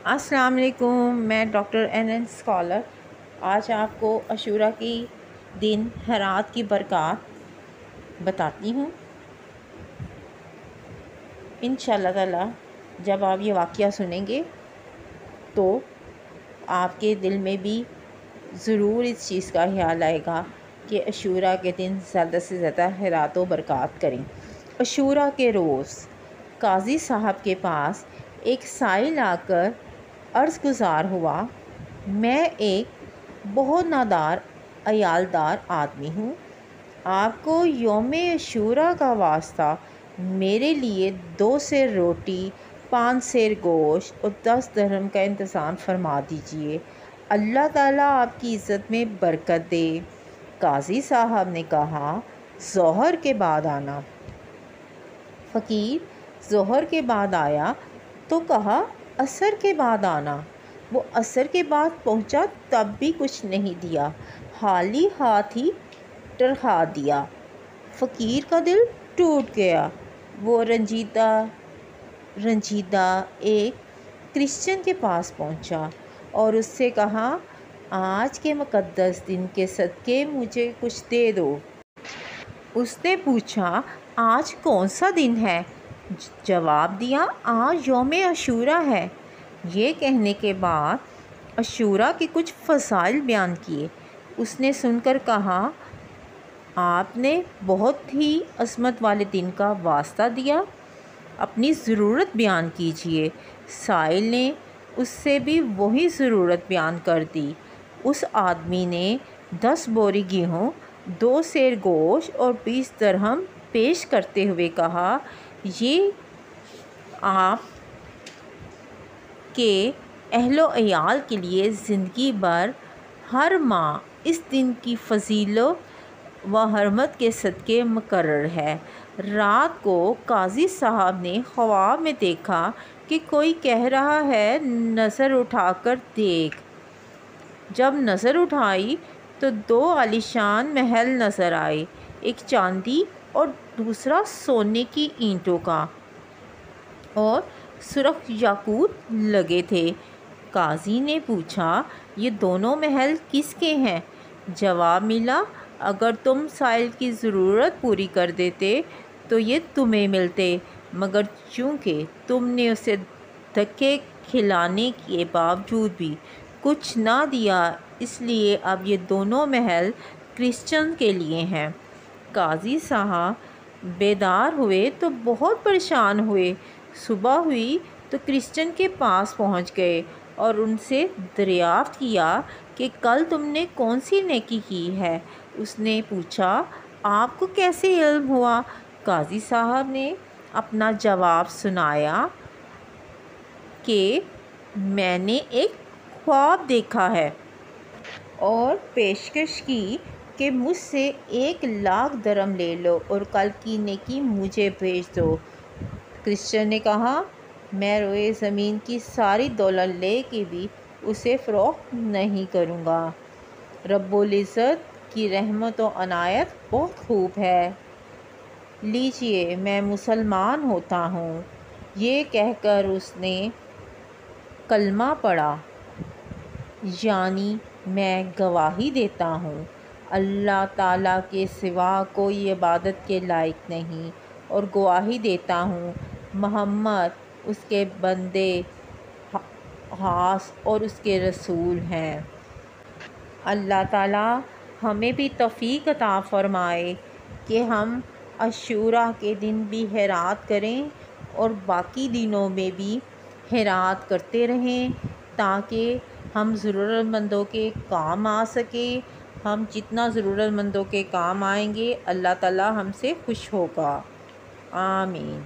السلام علیکم، میں ڈاکٹر این اسکالر آج آپ کو عاشورہ کی دن ہرات کی برکات بتاتی ہوں۔ انشاءاللہ تعالی جب آپ یہ واقعہ سنیں گے تو آپ کے دل میں بھی ضرور اس چیز کا خیال آئے گا کہ عاشورہ کے دن زیادہ سے زیادہ خیرات و برکات کریں۔ عاشورہ کے روز قاضی صاحب کے پاس ایک سائل آ کر عرض گزار ہوا، میں ایک بہت نادار عیالدار آدمی ہوں، آپ کو یوم عاشورہ کا واسطہ میرے لیے 2 سیر روٹی، 5 سیر گوشت اور 10 درہم کا انتظام فرما دیجئے، اللہ تعالیٰ آپ کی عزت میں برکت دے۔ قاضی صاحب نے کہا ظہر کے بعد آنا۔ فقیر ظہر کے بعد آیا تو کہا عصر کے بعد آنا۔ وہ عصر کے بعد پہنچا تب بھی کچھ نہیں دیا، خالی ہاتھ ہی ٹرہا دیا۔ فقیر کا دل ٹوٹ گیا۔ وہ رنجیدہ ایک کرسچن کے پاس پہنچا اور اس سے کہا آج کے مقدس دن کے صدقے مجھے کچھ دے دو۔ اس نے پوچھا آج کون سا دن ہے؟ جواب دیا آج یوم عاشورہ ہے۔ یہ کہنے کے بعد عاشورہ کے کچھ فضائل بیان کیے۔ اس نے سن کر کہا آپ نے بہت ہی عظمت والے دن کا واسطہ دیا، اپنی ضرورت بیان کیجئے۔ سائل نے اس سے بھی وہی ضرورت بیان کر دی۔ اس آدمی نے 10 بوری گیہوں، 2 سیر گوشت اور 20 درہم پیش کرتے ہوئے کہا یہ آپ کے اہل و عیال کے لیے زندگی بھر ہر ماہ اس دن کی فضیلت و حرمت کے صدقے مقرر ہے۔ رات کو قاضی صاحب نے خواب میں دیکھا کہ کوئی کہہ رہا ہے نظر اٹھا کر دیکھ۔ جب نظر اٹھائی تو 2 عالیشان محل نظر آئے، ایک چاندی اور دوسرا سونے کی اینٹوں کا اور سرخ یاقوت لگے تھے۔ قاضی نے پوچھا یہ دونوں محل کس کے ہیں؟ جواب ملا اگر تم سائل کی ضرورت پوری کر دیتے تو یہ تمہیں ملتے، مگر چونکہ تم نے اسے دھکے کھلانے کے باوجود بھی کچھ نہ دیا اس لیے اب یہ دونوں محل کرسچن کے لیے ہیں۔ قاضی صاحب بیدار ہوئے تو بہت پریشان ہوئے۔ صبح ہوئی تو کرسچن کے پاس پہنچ گئے اور ان سے دریافت کیا کہ کل تم نے کون سی نیکی کی ہے؟ اس نے پوچھا آپ کو کیسے علم ہوا؟ قاضی صاحب نے اپنا جواب سنایا کہ میں نے ایک خواب دیکھا ہے اور پیشکش کی کہ مجھ سے 1,00,000 درہم لے لو اور کل کی نیکی مجھے بھیج دو۔ کرسچن نے کہا میں روئے زمین کی ساری دولت لے کے بھی اسے فروخت نہیں کروں گا۔ رب العزت کی رحمت و عنایت بہت خوب ہے، لیجئے میں مسلمان ہوتا ہوں۔ یہ کہہ کر اس نے کلمہ پڑھا، یعنی میں گواہی دیتا ہوں اللہ تعالیٰ کے سوا کوئی عبادت کے لائق نہیں، اور گواہی دیتا ہوں محمد اس کے بندے خاص اور اس کے رسول ہیں۔ اللہ تعالیٰ ہمیں بھی توفیق عطا فرمائے کہ ہم عاشورہ کے دن بھی خیرات کریں اور باقی دنوں میں بھی خیرات کرتے رہیں تاکہ ہم ضرورت مندوں کے کام آ سکیں۔ ہم جتنا ضرورت مندوں کے کام آئیں گے اللہ تعالیٰ ہم سے خوش ہوگا۔ آمین۔